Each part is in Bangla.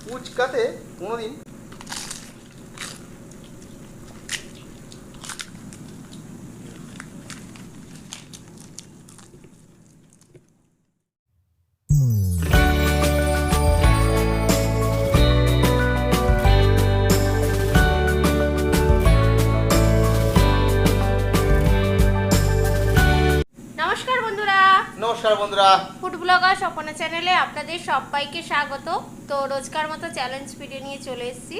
ফুচকাতে কোনোদিন নমস্কার বন্ধুরা, ফুড ব্লগার স্বপ্ন চ্যানেলে আপনাদের সবাইকে স্বাগত। তো রোজকার মতো চ্যালেঞ্জ ভিডিও নিয়ে চলে এসেছি।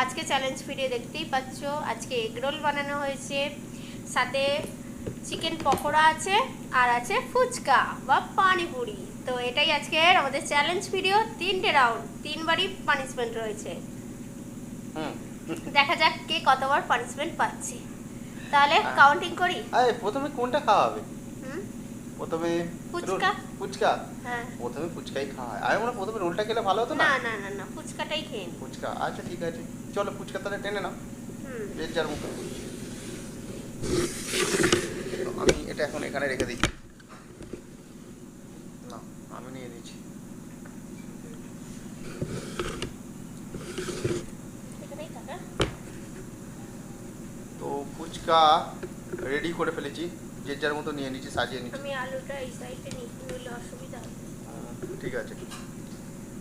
আজকে চ্যালেঞ্জ ভিডিও দেখতেই পাচ্ছ, আজকে এগ রোল বানানো হয়েছে, সাথে চিকেন পকোড়া আছে, আর আছে ফুচকা বা পানিপুরি। তো এটাই আজকের আমাদের চ্যালেঞ্জ ভিডিও। 3টে রাউন্ড, 3বারই পানিশমেন্ট রয়েছে। দেখা যাক কে কতবার পানিশমেন্ট পাচ্ছে। তাহলে কাউন্টিং করি। প্রথমে কোনটা খাওয়াবে? প্রথমে ফুচকা। ফুচকা? হ্যাঁ, প্রথমে ফুচকাই খাওয়া হয়। আমি মনে প্রথমে রোলটা খেলে ভালো হতো না। না না না না, ফুচকাটাই খেয়ে নি। ফুচকা, আচ্ছা ঠিক আছে, চলো ফুচকা তাহলে টেনে নাও। যার মতো। আমি এটা এখন এখানে রেখে দিই। না, আমি নিয়ে নিচ্ছি। তো ফুচকা রেডি করে ফেলেছি, যে যার মতো নিয়ে নিচ্ছি, সাজিয়ে নিচ্ছি। আমি আলুটা এই সাইডে নিলে অসুবিধা হবে। ঠিক আছে।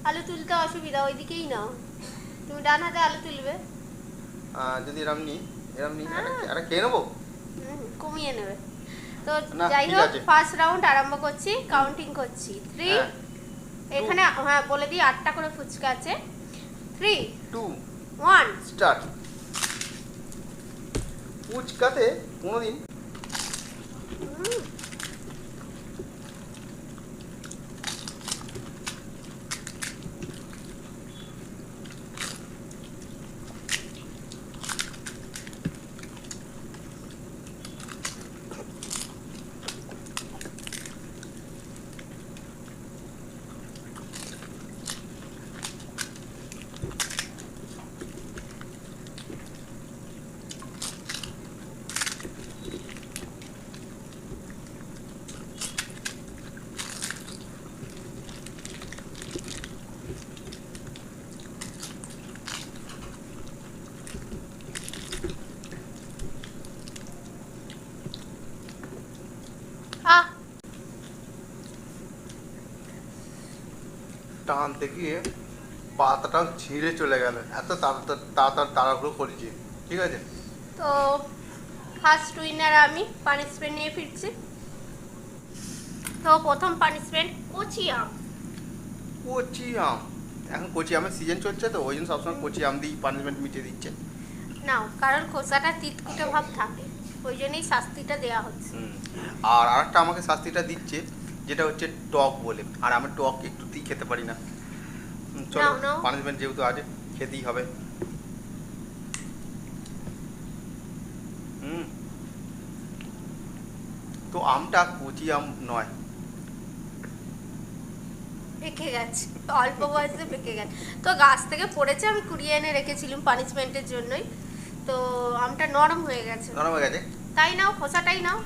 আলু তুলতে অসুবিধা, ওইদিকেই নাও। তুমি ডান হাতে আলু তুলবে। যদি এরম নি আরে খেয়ে নেবো, কমিয়ে নেবে। তো যাই হোক, ফার্স্ট রাউন্ড আরম্ভ করছি, কাউন্টিং করছি। 3, এখানে হ্যাঁ বলে দিই 8টা করে ফুচকা আছে। 3, 2, 1 স্টার্ট। ফুচকাতে কোনোদিন টানতে গিয়ে পাতাটা ছিঁড়ে চলে গেল। এত তাড়াহুড়ো করেছি। ঠিক আছে, তো ফার্স্ট উইনার আমি। পানিশমেন্ট নিয়ে ফিরছি। তো প্রথম পানিশমেন্ট কচি আম। কচি আম, এখন কচি আমের সিজন চলছে, তো ওই জন্য সবসময় কচি আম দিয়ে পানিশমেন্ট মিটিয়ে দিচ্ছে। নাও, কারণ খোসাটা তিতকুটে ভাব থাকে, ওই জন্যই শাস্তিটা দেওয়া হচ্ছে। আর আরেকটা আমাকে শাস্তিটা দিচ্ছে, যেটা হচ্ছে টক বলে। আর আমি টক একটুতেই খেতে পারি না। চলো, পানিশমেন্ট যেহেতু আছে, খেতেই হবে। তো আমটা কচি আম নয়, পেকে গেছে, অল্প বয়সে পেকে গেছে। তো গাছ থেকে পড়েছে, আমি কুড়িয়ে এনে রেখেছিলাম পানিশমেন্টের জন্যই। তো আমটা নরম হয়ে গেছে। নরম হয়ে গেছে? তাই নাও, খোসাটাই নাও।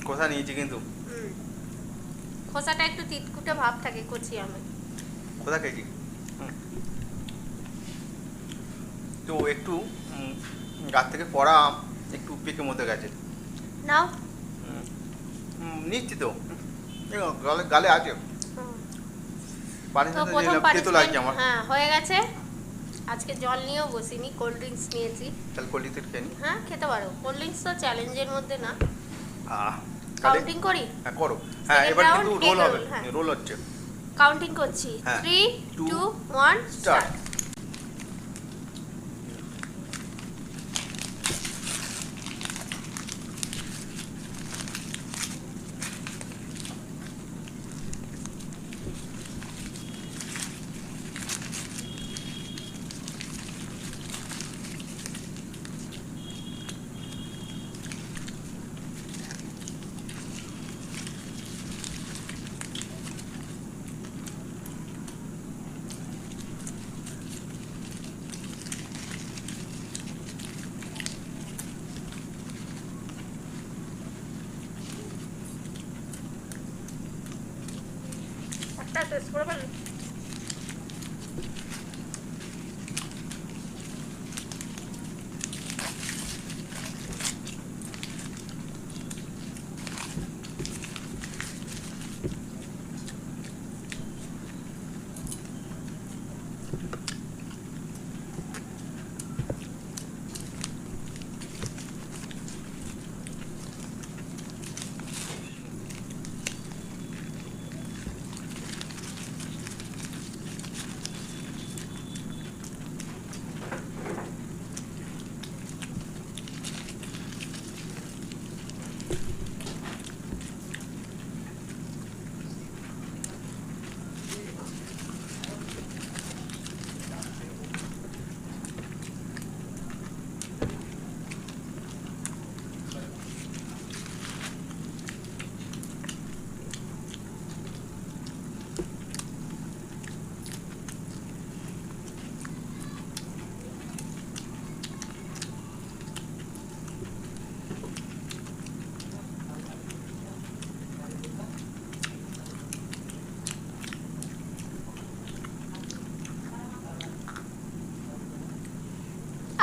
খোসা নিয়েছি কিন্তু খোসাটা একটু তিতকুটে ভাব থাকে কচি আমে। খোসা খেয়েছি। তো একটু গাছ থেকে পড়া আম একটু পেকে মধ্যে গেছে। নাও, নিচ্ছি তো, গালে আছে। তো প্রথম পানিশমেন্ট হ্যাঁ হয়ে গেছে। আজকে জল নিয়েও বসিনি, কোল্ড ড্রিঙ্কস নিয়েছি। তাহলে কোল্ড ড্রিঙ্কস খেয়ে নি। হ্যাঁ, খেতে পারো। কোল্ড ড্রিঙ্কস তো চ্যালেঞ্জের মধ্যে না। কাউন্টিং করি? হ্যাঁ করো। হ্যাঁ, এবার কিন্তু রোল হবে। রোল হচ্ছে। কাউন্টিং করছি। 3, 2, 1 স্টার্ট। সবটা শেষ করে ফেল।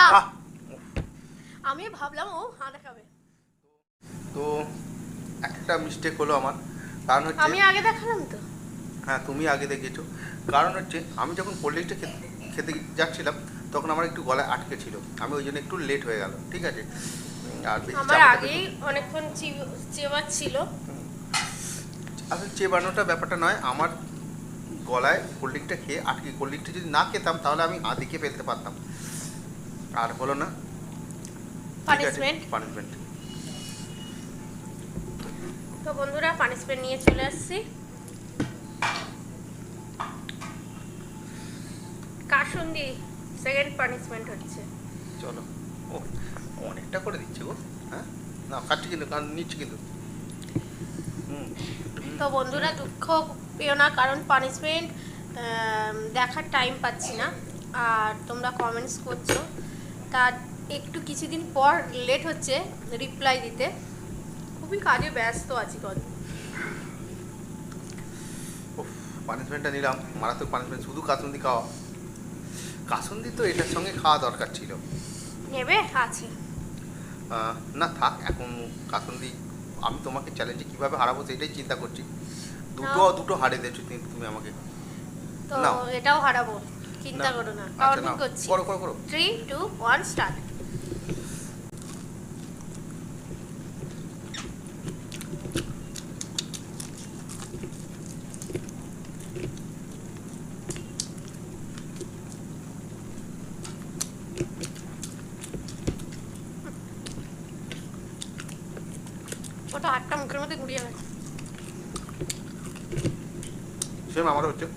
আহ! আমি ভাবলাম ও হাঁ দেখাবে। তো একটা মিস্টেক হলো আমার, কারণ হচ্ছে আমি আগে দেখালাম তো। হ্যাঁ, তুমি আগে দেখেছো। কারণ হচ্ছে আমি যখন কোল্ড ড্রিঙ্কটা খেতে যাচ্ছিলাম তখন আমার একটু গলায় আটকে ছিল, আমি ওই জন্য একটু লেট হয়ে গেল, ঠিক আছে। আর বেশি আমার চাপাতে আগেই অনেকক্ষণ চেবার ছিল। আসলে চেবানোটা ব্যাপারটা নয়, আমার গলায় কোল্ড ড্রিঙ্কটা খেয়ে আটকে, কোল্ড ড্রিঙ্কটা যদি না খেতাম তাহলে আমি দিকে ফেলতে পারতাম, আর হলো না। পানিশমেন্ট। পানিশমেন্ট। তো বন্ধুরা পানিশমেন্ট নিয়ে চলে আসছি। কাসুন্দি সেকেন্ড পানিশমেন্ট হচ্ছে। চলো। ও অনেকটা করে দিচ্ছে গো। হ্যাঁ, না খাচ্ছি কিন্তু, কারণ নিচ্ছি কিন্তু। তো বন্ধুরা দুঃখ পেও না, কারণ পানিশমেন্ট দেখার টাইম পাচ্ছি না, আর তোমরা কমেন্টস করছো, তার একটু কিছুদিন পর লেট হচ্ছে রিপ্লাই দিতে, খুবই কাজে ব্যস্ত আছি কদিন। পানিশমেন্টটা নিলাম, মারাত্মক পানিশমেন্ট, শুধু কাসুন্দি খাওয়া। কাসুন্দি তো এটার সঙ্গে খাওয়া দরকার ছিল। নেবে আছে না থাক, এখন কাসুন্দি আমি তোমাকে চ্যালেঞ্জে কীভাবে হারাবো সেটাই চিন্তা করছি। দুটো হারিয়ে দিয়েছো তুমি আমাকে। তো নাও। এটাও হারাবো, চিন্তা না। করো না, আচ্ছা, কাউন্টিং নাও। করছি। করো। 3 2 1 স্টার্ট। ওটা আটটা মুখের মধ্যে গুড়িয়ে গেছে। সেম আমারও হচ্ছে।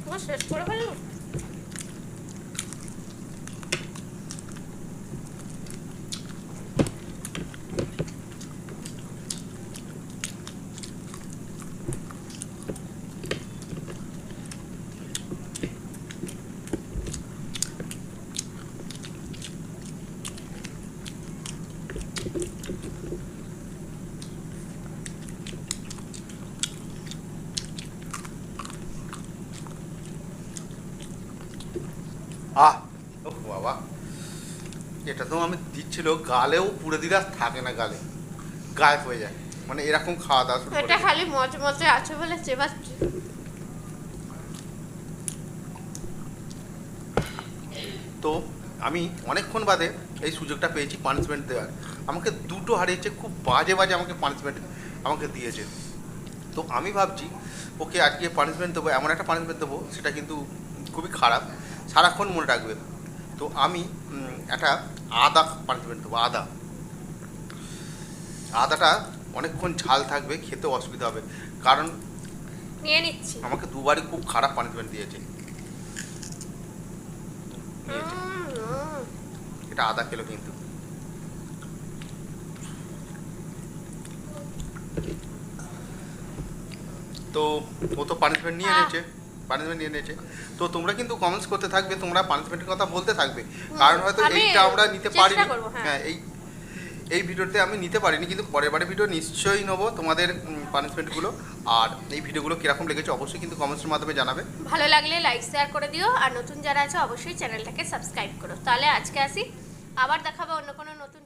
তোমার শেষ করে ফেললো। ও বাবা, এটা তো আমি দিচ্ছিল গালেও পুড়ে দিলে আর থাকে না, গালে গায়েব হয়ে যায়, মানে এরকম খাওয়া দাওয়া শুরু এটা করে। খালি মজমজে আছে বলে চেবাচ্ছি। তো আমি অনেকক্ষণ বাদে এই সুযোগটা পেয়েছি পানিশমেন্ট দেওয়ার। আমাকে দুটো হারিয়েছে, খুব বাজে আমাকে পানিশমেন্ট আমাকে দিয়েছে। তো আমি ভাবছি ওকে আজকে পানিশমেন্ট দেবো, এমন একটা পানিশমেন্ট দেবো সেটা কিন্তু খুবই খারাপ, সারাক্ষণ মনে রাখবে। তো আমি একটা আদা পানিশমেন্ট দেবো। আদাটা অনেকক্ষণ ঝাল থাকবে, খেতে অসুবিধা হবে, কারণ নিয়ে নিচ্ছি। আমাকে দুবারই খুব খারাপ পানিশমেন্ট দিয়েছে। এটা আদা খেলো কিন্তু। তো ও তো পানিশমেন্ট নিয়ে নিয়েছে। তো তোমরা কিন্তু কমেন্টস করতে থাকবে, তোমরা পানিশমেন্টের কথা বলতে থাকবে, কারণ হয়তো আমি এইটা আমরা নিতে চেষ্টা পারিনি। করবো, হ্যাঁ। হ্যাঁ, এই ভিডিওতে আমি নিতে পারিনি, কিন্তু পরের বারে ভিডিও নিশ্চয়ই নেবো তোমাদের পানিশমেন্টগুলো। আর এই ভিডিওগুলো কীরকম লেগেছে অবশ্যই কিন্তু কমেন্টসের মাধ্যমে জানাবে। ভালো লাগলে লাইক শেয়ার করে দিও, আর নতুন যারা আছে অবশ্যই চ্যানেলটাকে সাবস্ক্রাইব করো। তাহলে আজকে আসি, আবার দেখাবো অন্য কোনো নতুন